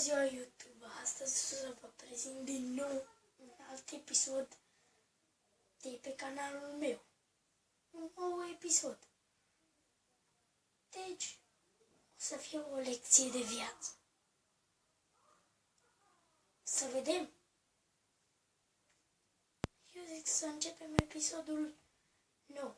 ziua, YouTube! Astăzi o să vă prezint din nou un alt episod de pe canalul meu. Un nou episod. Deci, o să fie o lecție de viață. Să vedem! Eu zic să începem episodul nou.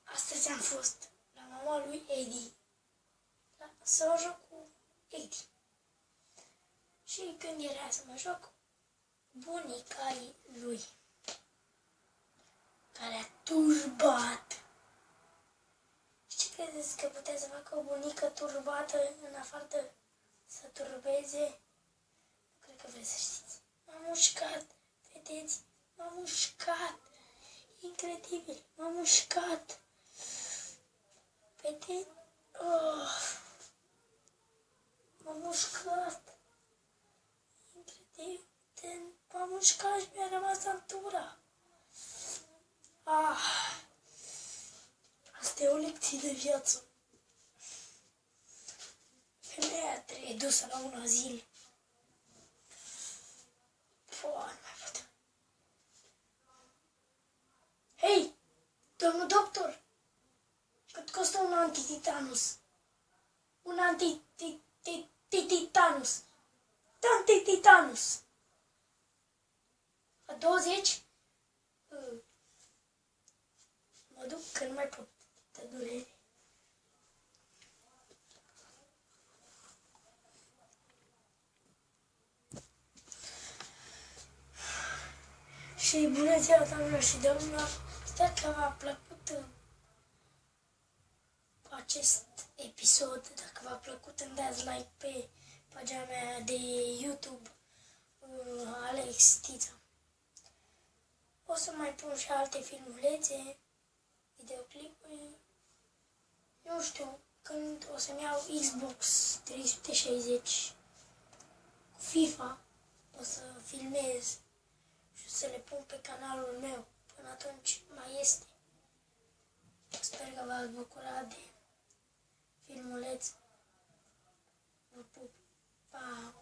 Astăzi am fost la mama lui Edi să mă joc cu Edi. Și când era să mă joc, bunica lui, care a turbat. Și ce credeți că putea să facă o bunică turbată în afară de să turbeze? Nu cred că vreți să știți. M-a mușcat, vedeți? M-a mușcat. Incredibil, m-a mușcat. Vedeți? Oh. M-a mușcat. Incredibil. M-a mușcat și mi-a rămas antura. Asta e o lecție de viață. Femeia trebuie dusă la un azil. Nu mai pot. Hei, domnul doctor, cât costă un antititanus? Un antititanus. Antititanus. La 20? Mă duc că nu mai pot de durere. Și bună ziua, doamnelor și domnilor! Sper că v-a plăcut acest episod. Dacă v-a plăcut, îmi dați like pe pagina mea de YouTube, Alex Tița. O să mai pun și alte filmulețe, videoclipuri. Nu știu când o să-mi iau Xbox 360 cu FIFA, o să filmez și o să le pun pe canalul meu. Până atunci mai este. Sper că v-ați bucurat de filmuleț. Vă pup. Pa!